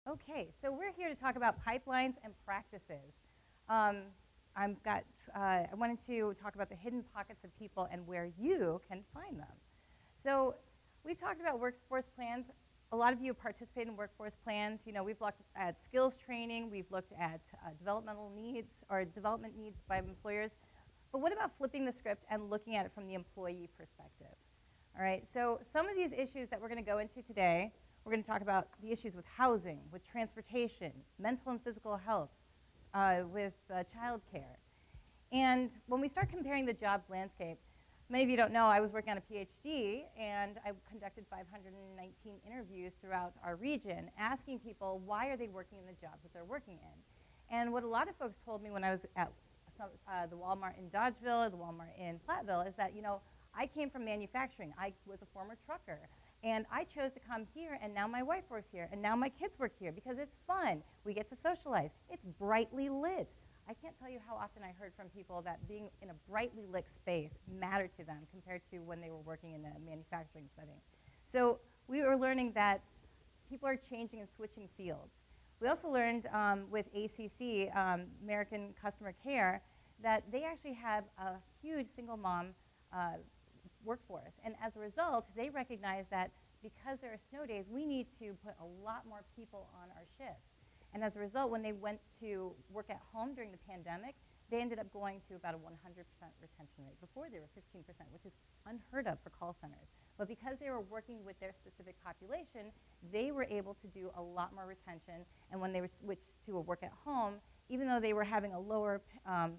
Okay, so we're here to talk about pipelines and practices. Um, I wanted to talk about the hidden pockets of people and where you can find them. So we've talked about workforce plans. A lot of you have participated in workforce plans. You know, we've looked at skills training, we've looked at developmental needs or development needs by employers. But what about flipping the script and looking at it from the employee perspective? All right, so some of these issues that we're going to go into today, we're going to talk about the issues with housing, with transportation, mental and physical health, with childcare. And when we start comparing the jobs landscape, many of you don't know, I was working on a PhD, and I conducted 519 interviews throughout our region, asking people why are they working in the jobs that they're working in. And what a lot of folks told me when I was at the Walmart in Dodgeville, the Walmart in Platteville, is that, you know, I came from manufacturing. I was a former trucker. And I chose to come here, and now my wife works here, and now my kids work here because it's fun. We get to socialize. It's brightly lit. I can't tell you how often I heard from people that being in a brightly lit space mattered to them compared to when they were working in a manufacturing setting. So we were learning that people are changing and switching fields. We also learned with ACC, American Customer Care, that they actually have a huge single mom workforce. And as a result, they recognize that because there are snow days, we need to put a lot more people on our shifts. And as a result, when they went to work at home during the pandemic, they ended up going to about a 100% retention rate. Before, they were 15%, which is unheard of for call centers. But because they were working with their specific population, they were able to do a lot more retention. And when they were switched to a work at home, even though they were having a lower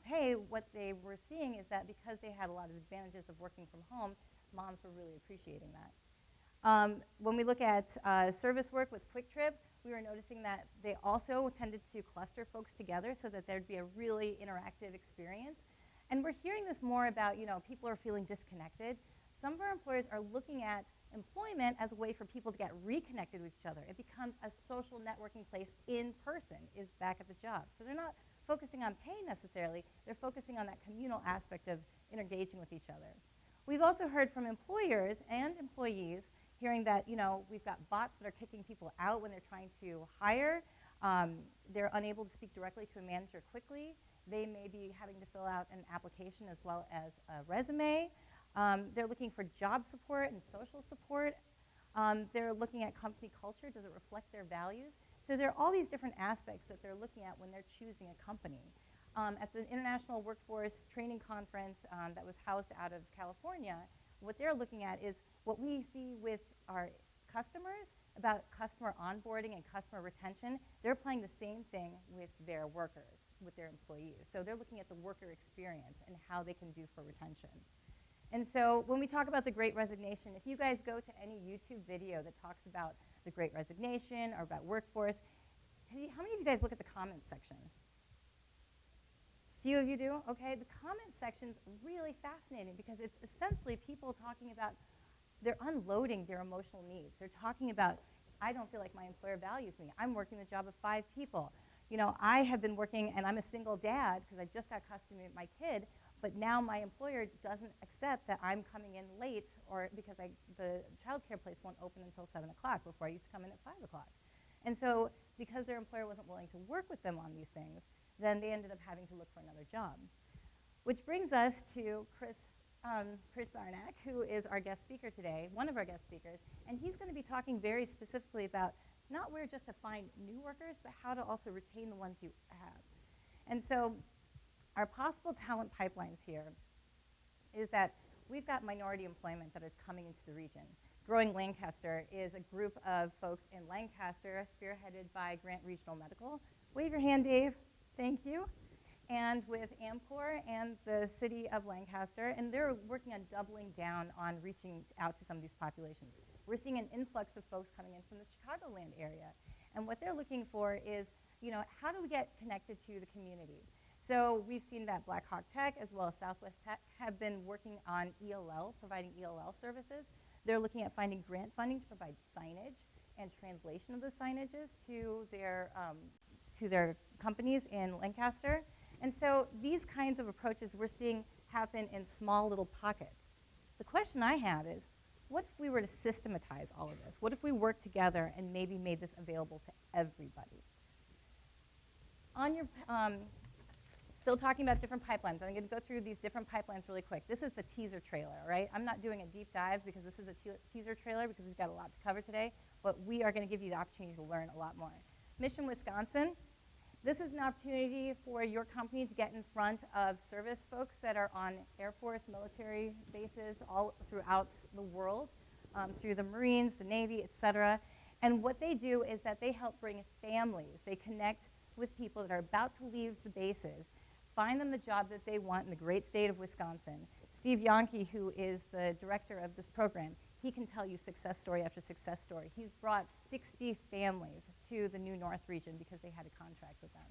pay, what they were seeing is that because they had a lot of advantages of working from home, moms were really appreciating that. When we look at service work with Quick Trip, we were noticing that they also tended to cluster folks together so that there'd be a really interactive experience. And we're hearing this more about, you know, people are feeling disconnected. Some of our employers are looking at employment as a way for people to get reconnected with each other. It becomes a social networking place in person, is back at the job. So they're not focusing on pay necessarily, they're focusing on that communal aspect of interengaging with each other. We've also heard from employers and employees hearing that, you know, we've got bots that are kicking people out when they're trying to hire. They're unable to speak directly to a manager quickly. They may be having to fill out an application as well as a resume. They're looking for job support and social support. They're looking at company culture. Does it reflect their values? So there are all these different aspects that they're looking at when they're choosing a company. At the International Workforce Training Conference that was housed out of California, what they're looking at is what we see with our customers about customer onboarding and customer retention. They're applying the same thing with their workers, with their employees. So they're looking at the worker experience and how they can do for retention. And so when we talk about the Great Resignation, if you guys go to any YouTube video that talks about the Great Resignation or about workforce, how many of you guys look at the comments section? Few of you do? Okay, the comment section's really fascinating because it's essentially people talking about, they're unloading their emotional needs. They're talking about, I don't feel like my employer values me. I'm working the job of 5 people. You know, I have been working, and I'm a single dad because I just got custody of my kid, but now my employer doesn't accept that I'm coming in late or because the child care place won't open until 7 o'clock before I used to come in at 5 o'clock. And so because their employer wasn't willing to work with them on these things, then they ended up having to look for another job. Which brings us to Chris Zarnak, who is our guest speaker today, one of our guest speakers, and he's going to be talking very specifically about not where just to find new workers, but how to also retain the ones you have. And so our possible talent pipelines here is that we've got minority employment that is coming into the region. Growing Lancaster is a group of folks in Lancaster spearheaded by Grant Regional Medical. Wave your hand, Dave. Thank you. And with AMCOR and the city of Lancaster, and they're working on doubling down on reaching out to some of these populations. We're seeing an influx of folks coming in from the Chicagoland area. And what they're looking for is, you know, how do we get connected to the community? So we've seen that Black Hawk Tech as well as Southwest Tech have been working on ELL, providing ELL services. They're looking at finding grant funding to provide signage and translation of those signages to their companies in Lancaster. And so these kinds of approaches we're seeing happen in small little pockets. The question I have is, what if we were to systematize all of this? What if we worked together and maybe made this available to everybody? On your, still talking about different pipelines. I'm going to go through these different pipelines really quick. This is the teaser trailer, right? I'm not doing a deep dive because this is a teaser trailer because we've got a lot to cover today, but we are going to give you the opportunity to learn a lot more. Mission Wisconsin. This is an opportunity for your company to get in front of service folks that are on Air Force military bases all throughout the world, through the Marines, the Navy, et cetera. And what they do is that they help bring families. They connect with people that are about to leave the bases, find them the job that they want in the great state of Wisconsin. Steve Yonke, who is the director of this program, he can tell you success story after success story. He's brought 60 families to the New North region because they had a contract with them.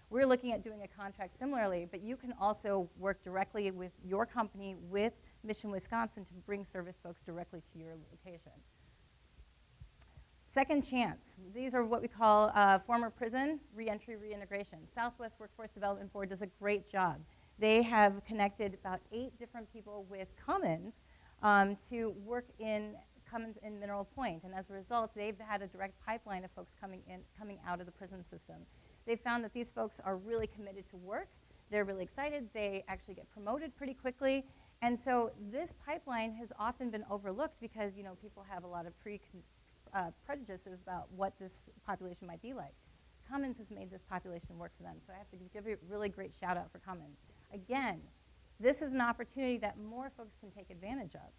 We're looking at doing a contract similarly, but you can also work directly with your company, with Mission Wisconsin, to bring service folks directly to your location. Second chance. These are what we call former prison reentry reintegration. Southwest Workforce Development Board does a great job. They have connected about 8 different people with Cummins to work in Cummins in Mineral Point, and as a result, they've had a direct pipeline of folks coming out of the prison system. They found that these folks are really committed to work. They're really excited. They actually get promoted pretty quickly, and so this pipeline has often been overlooked because people have a lot of prejudices about what this population might be like. Cummins has made this population work for them, so I have to give you a really great shout out for Cummins. Again, this is an opportunity that more folks can take advantage of.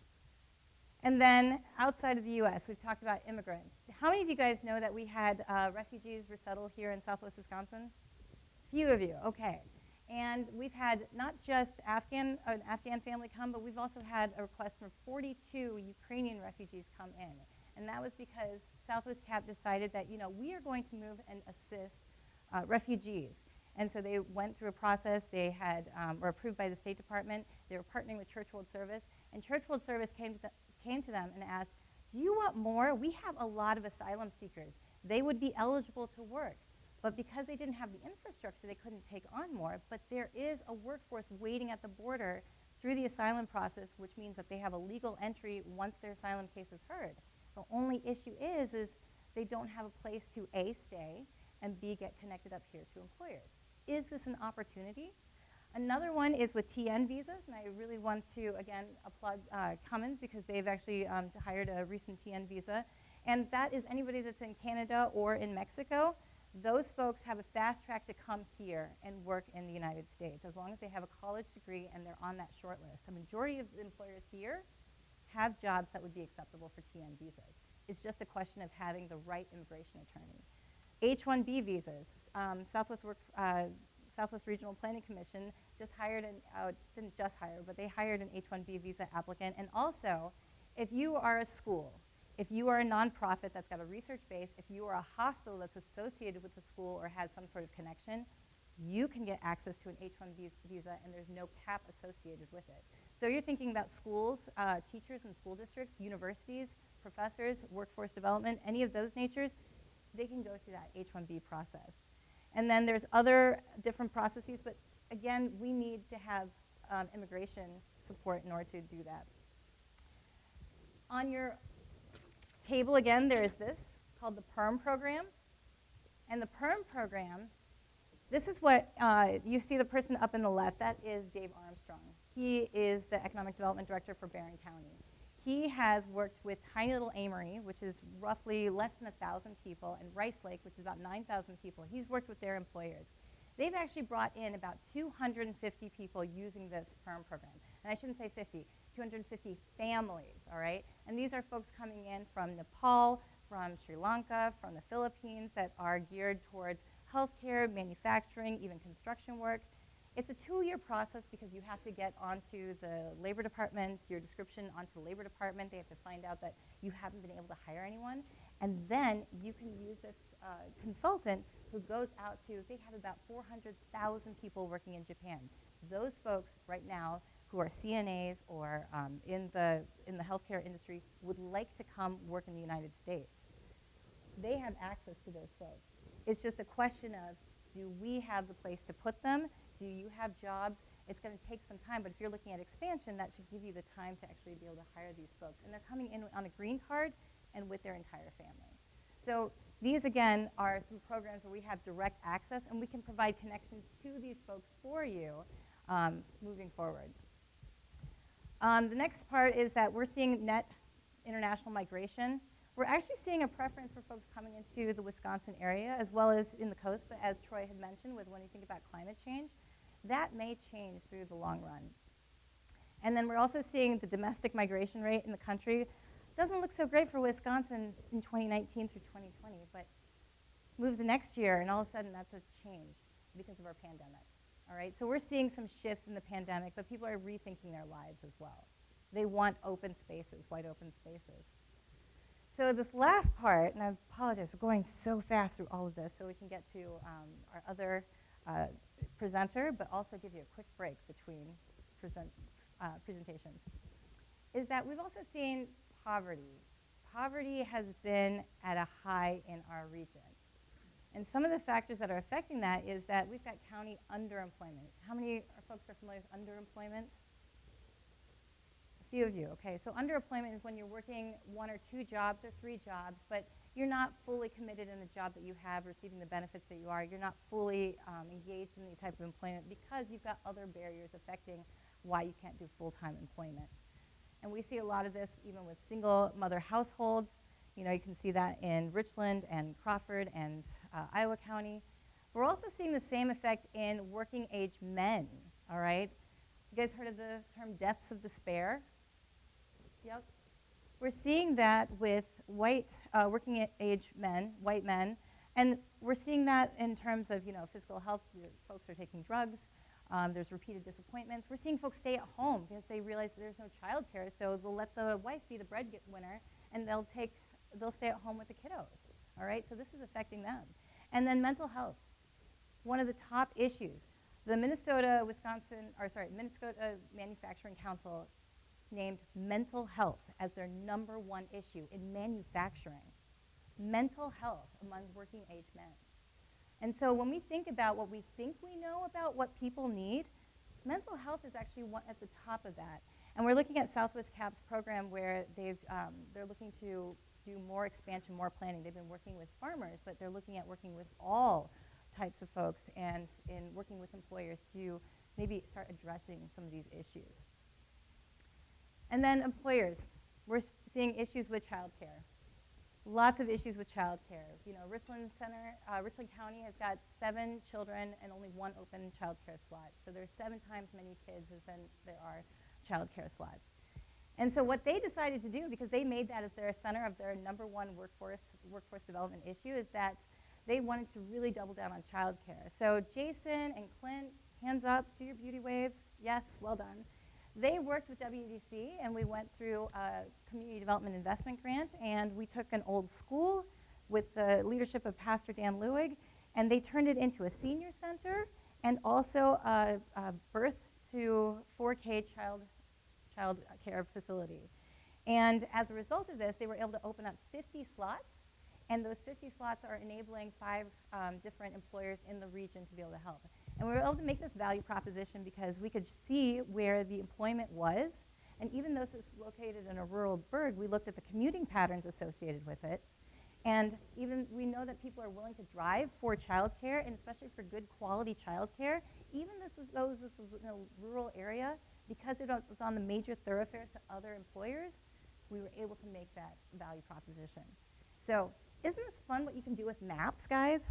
And then outside of the US, we've talked about immigrants. How many of you guys know that we had refugees resettle here in Southwest Wisconsin? A few of you, okay. And we've had not just an Afghan family come, but we've also had a request from 42 Ukrainian refugees come in. And that was because Southwest CAP decided that, we are going to move and assist refugees. And so they went through a process. They were approved by the State Department. They were partnering with Church World Service. And Church World Service came to them and asked, do you want more? We have a lot of asylum seekers. They would be eligible to work. But because they didn't have the infrastructure, they couldn't take on more. But there is a workforce waiting at the border through the asylum process, which means that they have a legal entry once their asylum case is heard. The only issue is they don't have a place to A, stay, and B, get connected up here to employers. Is this an opportunity? Another one is with TN visas, and I really want to, again, applaud Cummins because they've actually hired a recent TN visa. And that is anybody that's in Canada or in Mexico. Those folks have a fast track to come here and work in the United States, as long as they have a college degree and they're on that short list. A majority of the employers here have jobs that would be acceptable for TN visas. It's just a question of having the right immigration attorney. H-1B visas. Southwest Regional Planning Commission just hired didn't just hire, but they hired an H-1B visa applicant. And also, if you are a school, if you are a nonprofit that's got a research base, if you are a hospital that's associated with the school or has some sort of connection, you can get access to an H-1B visa, and there's no cap associated with it. So you're thinking about schools, teachers in school districts, universities, professors, workforce development, any of those natures, they can go through that H-1B process. And then there's other different processes, but again, we need to have immigration support in order to do that. On your table, again, there is this called the PERM program. And the PERM program, this is what, you see the person up in the left, that is Dave Armstrong. He is the Economic Development Director for Barron County. He has worked with tiny little Amory, which is roughly less than 1,000 people, and Rice Lake, which is about 9,000 people. He's worked with their employers. They've actually brought in about 250 people using this PERM program. And I shouldn't say 50, 250 families, all right? And these are folks coming in from Nepal, from Sri Lanka, from the Philippines that are geared towards healthcare, manufacturing, even construction work. It's a 2-year process because you have to get onto the Labor Department, your description onto the Labor Department. They have to find out that you haven't been able to hire anyone. And then you can use this consultant who goes out to, they have about 400,000 people working in Japan. Those folks right now who are CNAs or in the healthcare industry would like to come work in the United States. They have access to those folks. It's just a question of, do we have the place to put them? Do you have jobs? It's going to take some time, but if you're looking at expansion, that should give you the time to actually be able to hire these folks. And they're coming in on a green card and with their entire family. So these, again, are some programs where we have direct access, and we can provide connections to these folks for you moving forward. The next part is that we're seeing net international migration. We're actually seeing a preference for folks coming into the Wisconsin area as well as in the coast, but as Troy had mentioned, with when you think about climate change, that may change through the long run. And then we're also seeing the domestic migration rate in the country doesn't look so great for Wisconsin in 2019 through 2020, but move the next year and all of a sudden that's a change because of our pandemic. All right, so we're seeing some shifts in the pandemic, but people are rethinking their lives as well. They want open spaces, wide open spaces. So this last part, and I apologize for going so fast through all of this so we can get to our other presenter, but also give you a quick break between presentations, is that we've also seen poverty. Poverty has been at a high in our region. And some of the factors that are affecting that is that we've got county underemployment. How many folks are familiar with underemployment? Few of you, okay. So underemployment is when you're working 1 or 2 jobs or 3 jobs, but you're not fully committed in the job that you have, receiving the benefits that you are. You're not fully engaged in the type of employment because you've got other barriers affecting why you can't do full-time employment. And we see a lot of this even with single mother households. You know, you can see that in Richland and Crawford and Iowa County. We're also seeing the same effect in working age men, all right? You guys heard of the term deaths of despair? Yep. We're seeing that with white working age men, white men, and we're seeing that in terms of, you know, physical health. Folks are taking drugs. There's repeated disappointments. We're seeing folks stay at home because they realize there's no child care, so they'll let the wife be the breadwinner, and they'll stay at home with the kiddos. All right, so this is affecting them. And then mental health, one of the top issues. The Minnesota Manufacturing Council named mental health as their #1 issue in manufacturing. Mental health among working age men. And so when we think about what we think we know about what people need, mental health is actually at the top of that. And we're looking at Southwest Cap's program where they're looking to do more expansion, more planning. They've been working with farmers, but they're looking at working with all types of folks and in working with employers to maybe start addressing some of these issues. And then employers, we're seeing issues with childcare. Lots of issues with childcare. You know, Richland County has got 7 children and only 1 open childcare slot. So there's 7 times many kids as there are childcare slots. And so what they decided to do, because they made that as their center of their #1 workforce development issue, is that they wanted to really double down on childcare. So Jason and Clint, hands up, do your beauty waves. Yes, well done. They worked with WDC, and we went through a community development investment grant, and we took an old school with the leadership of Pastor Dan Lewig, and they turned it into a senior center and also a birth to 4K child care facility. And as a result of this, they were able to open up 50 slots, and those 50 slots are enabling 5 different employers in the region to be able to help. And we were able to make this value proposition because we could see where the employment was, and even though this is located in a rural burg, we looked at the commuting patterns associated with it. And even we know that people are willing to drive for childcare, and especially for good quality childcare, even this is in a rural area, because it was on the major thoroughfares to other employers, we were able to make that value proposition. So isn't this fun what you can do with maps, guys?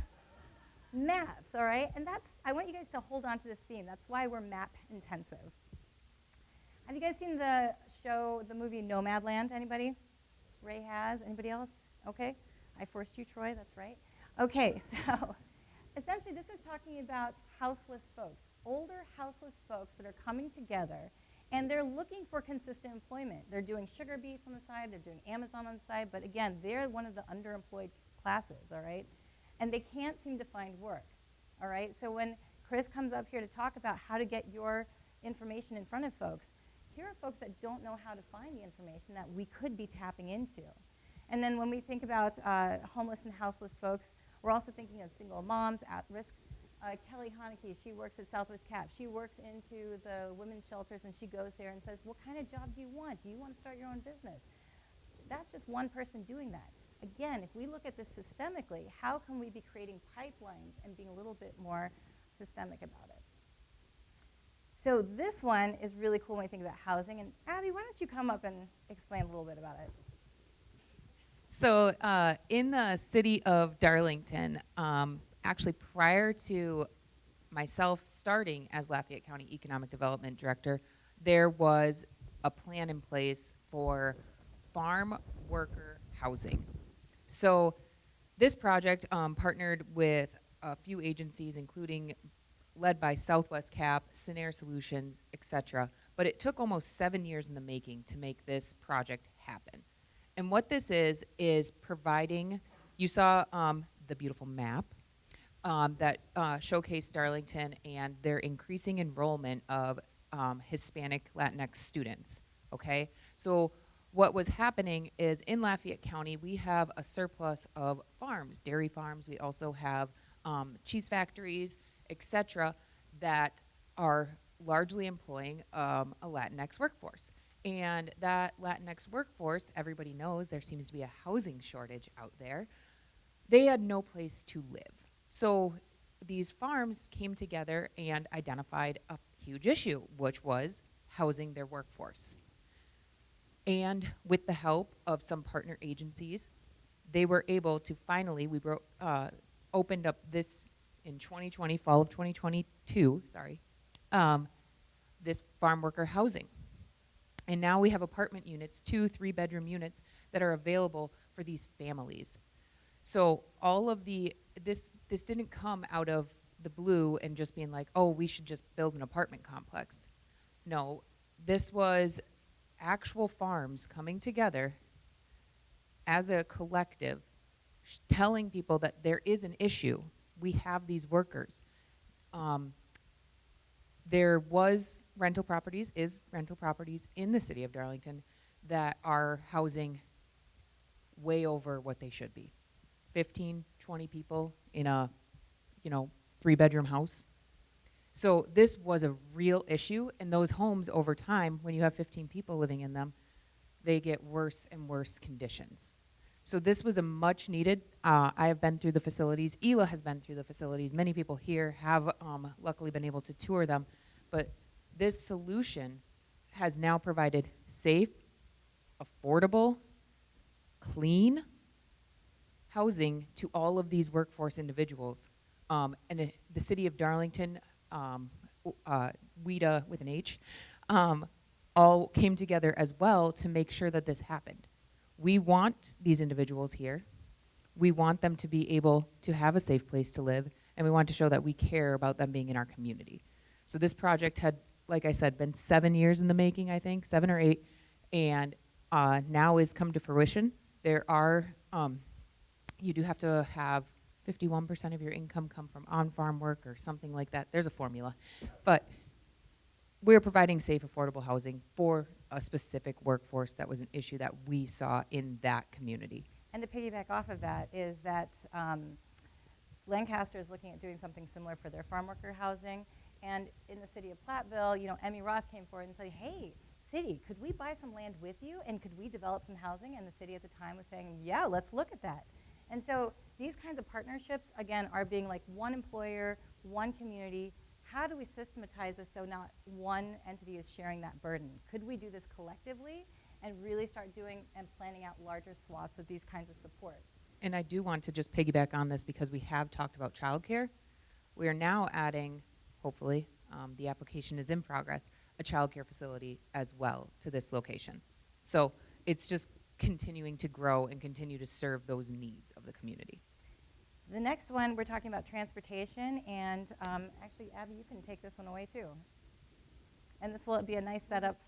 Maps, all right? And I want you guys to hold on to this theme. That's why we're map intensive. Have you guys seen the movie Nomadland? Anybody? Ray has. Anybody else? Okay. I forced you, Troy. That's right. Okay, so essentially this is talking about houseless folks, older houseless folks that are coming together, and they're looking for consistent employment. They're doing sugar beets on the side. They're doing Amazon on the side. But again, they're one of the underemployed classes, all right? And they can't seem to find work, all right? So when Chris comes up here to talk about how to get your information in front of folks, here are folks that don't know how to find the information that we could be tapping into. And then when we think about homeless and houseless folks, we're also thinking of single moms, at-risk Kelly Haneke, she works at Southwest Cap. She works into the women's shelters, and she goes there and says, what kind of job do you want? Do you want to start your own business? That's just one person doing that. Again, if we look at this systemically, how can we be creating pipelines and being a little bit more systemic about it? So this one is really cool when we think about housing. And Abby, why don't you come up and explain a little bit about it? So in the city of Darlington, actually prior to myself starting as Lafayette County Economic Development Director, there was a plan in place for farm worker housing. So this project partnered with a few agencies, including led by Southwest Cap, Sinair Solutions, etc. But it took almost 7 years in the making to make this project happen. And what this is providing, you saw the beautiful map that showcased Darlington and their increasing enrollment of Hispanic Latinx students, okay? So what was happening is in Lafayette County, we have a surplus of farms, dairy farms. We also have cheese factories, etc., that are largely employing a Latinx workforce. And that Latinx workforce, everybody knows there seems to be a housing shortage out there. They had no place to live. So these farms came together and identified a huge issue, which was housing their workforce. And with the help of some partner agencies, they were able to finally, we opened up this in 2020, fall of 2022, this farm worker housing. And now we have apartment units, 2 3-bedroom units that are available for these families. So all of this didn't come out of the blue and just being like, oh, we should just build an apartment complex. No, this was actual farms coming together as a collective, telling people that there is an issue. We have these workers. There is rental properties in the city of Darlington that are housing way over what they should be. 15, 20 people in a 3-bedroom house. So this was a real issue, and those homes over time, when you have 15 people living in them, they get worse and worse conditions. So this was a much needed, I have been through the facilities, Ela has been through the facilities, many people here have luckily been able to tour them, but this solution has now provided safe, affordable, clean housing to all of these workforce individuals. And the city of Darlington, WIDA with an H, all came together as well to make sure that this happened. We want these individuals here. We want them to be able to have a safe place to live, and we want to show that we care about them being in our community. So this project had, like I said, been 7 years in the making, I think, 7 or 8, and now is come to fruition. There are, you do have to have 51% of your income come from on-farm work or something like that. There's a formula. But we're providing safe, affordable housing for a specific workforce that was an issue that we saw in that community. And to piggyback off of that is that Lancaster is looking at doing something similar for their farm worker housing. And in the city of Platteville, Emmy Roth came forward and said, hey, city, could we buy some land with you and could we develop some housing? And the city at the time was saying, yeah, let's look at that. And so these kinds of partnerships, again, are being like one employer, one community. How do we systematize this so not one entity is sharing that burden? Could we do this collectively and really start doing and planning out larger swaths of these kinds of supports? And I do want to just piggyback on this because we have talked about childcare. We are now adding, hopefully, the application is in progress, a childcare facility as well to this location. So it's just continuing to grow and continue to serve those needs of the community. The next one, we're talking about transportation, and actually, Abby, you can take this one away too. And this will be a nice setup.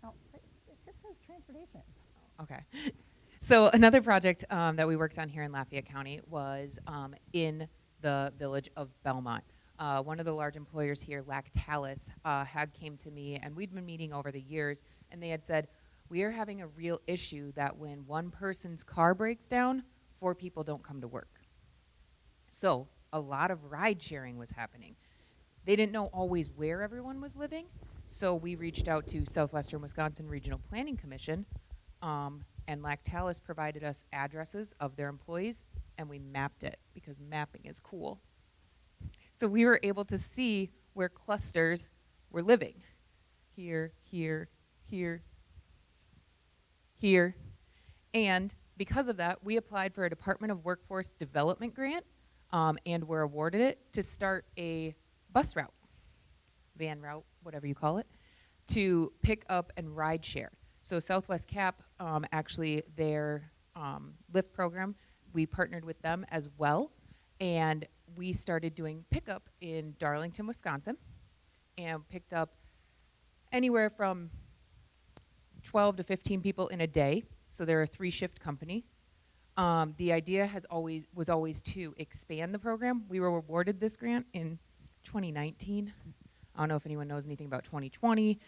Oh, it just says transportation. Okay. So another project that we worked on here in Lafayette County was in the village of Belmont. One of the large employers here, Lactalis, had came to me, and we'd been meeting over the years, and they had said, we are having a real issue that when one person's car breaks down, 4 people don't come to work. So a lot of ride sharing was happening. They didn't know always where everyone was living, so we reached out to Southwestern Wisconsin Regional Planning Commission, and Lactalis provided us addresses of their employees, and we mapped it because mapping is cool. So we were able to see where clusters were living. Here, here, here, here. And because of that, we applied for a Department of Workforce Development grant, and were awarded it to start a bus route, van route, whatever you call it, to pick up and ride share. So Southwest Cap, actually their Lyft program, we partnered with them as well, and we started doing pickup in Darlington, Wisconsin, and picked up anywhere from 12 to 15 people in a day. So they're a 3-shift company. The idea was always to expand the program. We were awarded this grant in 2019. I don't know if anyone knows anything about 2020.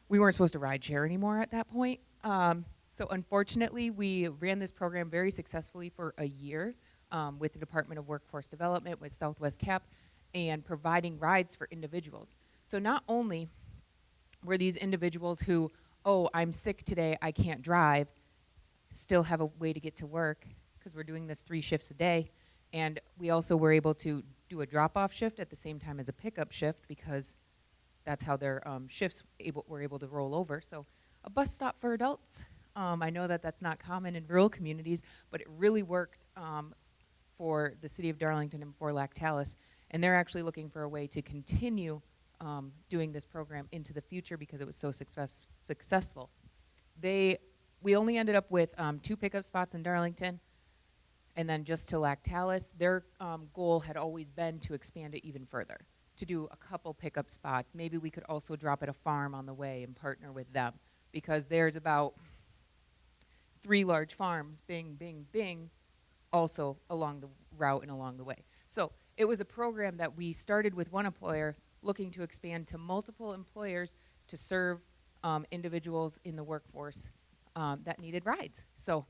We weren't supposed to ride share anymore at that point. So unfortunately, we ran this program very successfully for a year with the Department of Workforce Development, with Southwest Cap, and providing rides for individuals. So not only were these individuals who, oh, I'm sick today, I can't drive, still have a way to get to work because we're doing this 3 shifts a day. And we also were able to do a drop-off shift at the same time as a pickup shift because that's how their shifts were able to roll over. So a bus stop for adults. I know that that's not common in rural communities, but it really worked for the city of Darlington and for Lactalis. And they're actually looking for a way to continue doing this program into the future because it was so successful. We only ended up with 2 pickup spots in Darlington, and then just to Lactalis. Their goal had always been to expand it even further, to do a couple pickup spots. Maybe we could also drop at a farm on the way and partner with them, because there's about 3 large farms, bing, bing, bing, also along the route and along the way. So it was a program that we started with one employer, looking to expand to multiple employers to serve individuals in the workforce that needed rides. So